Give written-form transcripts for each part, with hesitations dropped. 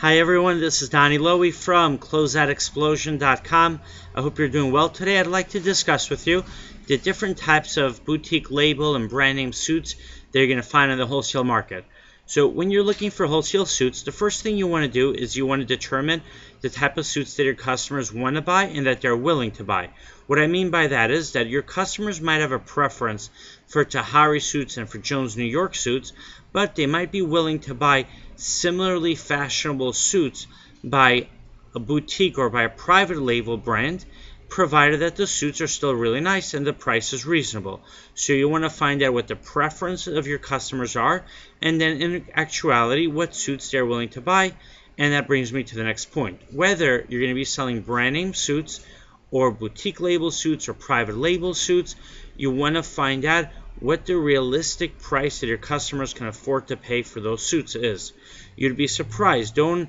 Hi everyone, this is Donny Lowy from Closeout I hope you're doing well. Today I'd like to discuss with you the different types of boutique label and brand name suits that you're going to find on the wholesale market. So when you're looking for wholesale suits, the first thing you want to do is you want to determine the type of suits that your customers want to buy and that they're willing to buy. What I mean by that is that your customers might have a preference for Tahari suits and for Jones New York suits, but they might be willing to buy similarly fashionable suits by a boutique or by a private label brand, provided that the suits are still really nice and the price is reasonable. So you want to find out what the preference of your customers are, and then in actuality what suits they're willing to buy. And that brings me to the next point. Whether you're going to be selling brand name suits or boutique label suits or private label suits, you want to find out what the realistic price that your customers can afford to pay for those suits is. You'd be surprised. Don't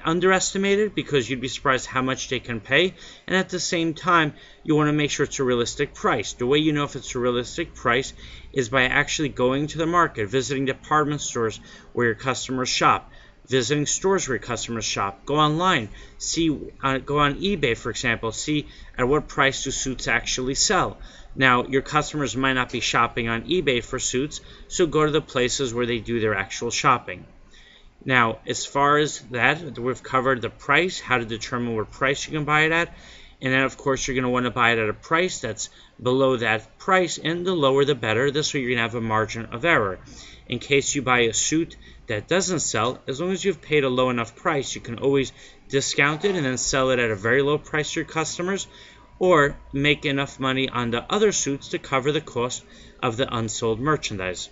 underestimate it, because you'd be surprised how much they can pay. And at the same time, you want to make sure it's a realistic price. The way you know if it's a realistic price is by actually going to the market, visiting department stores where your customers shop, visiting stores where your customers shop. Go online, go on eBay, for example, see at what price do suits actually sell. Now, your customers might not be shopping on eBay for suits, so go to the places where they do their actual shopping. Now, as far as that, we've covered the price, how to determine what price you can buy it at, and then of course you're going to want to buy it at a price that's below that price, and the lower the better. This way you're going to have a margin of error. In case you buy a suit that doesn't sell, as long as you've paid a low enough price, you can always discount it and then sell it at a very low price to your customers, or make enough money on the other suits to cover the cost of the unsold merchandise.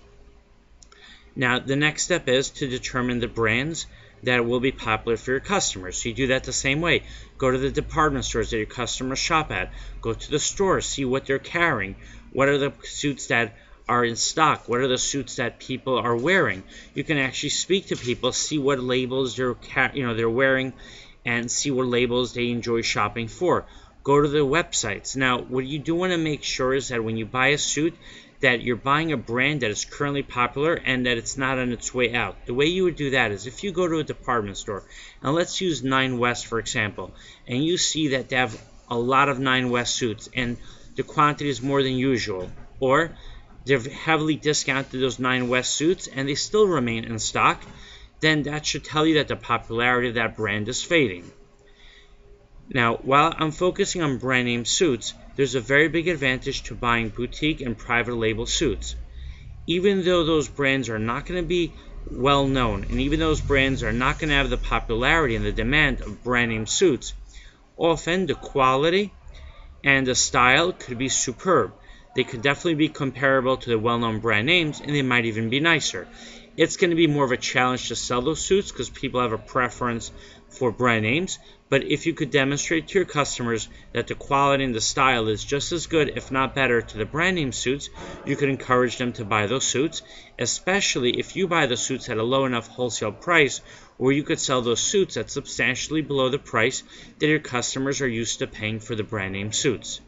Now, the next step is to determine the brands that will be popular for your customers. So you do that the same way. Go to the department stores that your customers shop at. Go to the stores, see what they're carrying. What are the suits that are in stock? What are the suits that people are wearing? You can actually speak to people, see what labels they're wearing, and see what labels they enjoy shopping for. Go to the websites. Now, what you do want to make sure is that when you buy a suit, that you're buying a brand that is currently popular and that it's not on its way out. The way you would do that is if you go to a department store, and let's use 9 West for example, and you see that they have a lot of 9 West suits and the quantity is more than usual, or they've heavily discounted those 9 West suits and they still remain in stock, then that should tell you that the popularity of that brand is fading. Now, while I'm focusing on brand name suits, there's a very big advantage to buying boutique and private label suits. Even though those brands are not going to be well known, and even those brands are not going to have the popularity and the demand of brand name suits, often the quality and the style could be superb. They could definitely be comparable to the well-known brand names, and they might even be nicer. It's going to be more of a challenge to sell those suits because people have a preference for brand names, but if you could demonstrate to your customers that the quality and the style is just as good, if not better, to the brand name suits, you could encourage them to buy those suits, especially if you buy the suits at a low enough wholesale price where you could sell those suits at substantially below the price that your customers are used to paying for the brand name suits.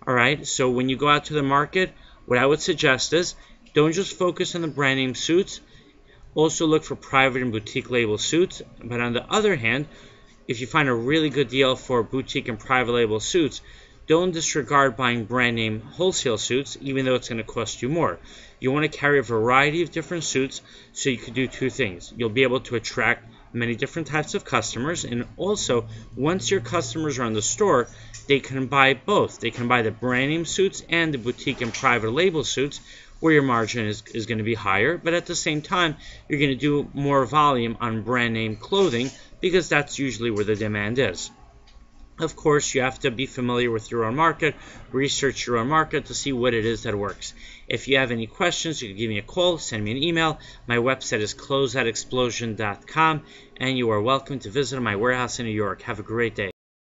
Alright, so when you go out to the market, what I would suggest is don't just focus on the brand name suits. Also look for private and boutique label suits, but on the other hand, if you find a really good deal for boutique and private label suits, don't disregard buying brand name wholesale suits, even though it's going to cost you more. You want to carry a variety of different suits so you can do two things. You'll be able to attract many different types of customers, and also once your customers are in the store, they can buy both. They can buy the brand name suits and the boutique and private label suits, where your margin is going to be higher, but at the same time, you're going to do more volume on brand name clothing because that's usually where the demand is. Of course, you have to be familiar with your own market, research your own market to see what it is that works. If you have any questions, you can give me a call, send me an email. My website is closeoutexplosion.com, and you are welcome to visit my warehouse in New York. Have a great day.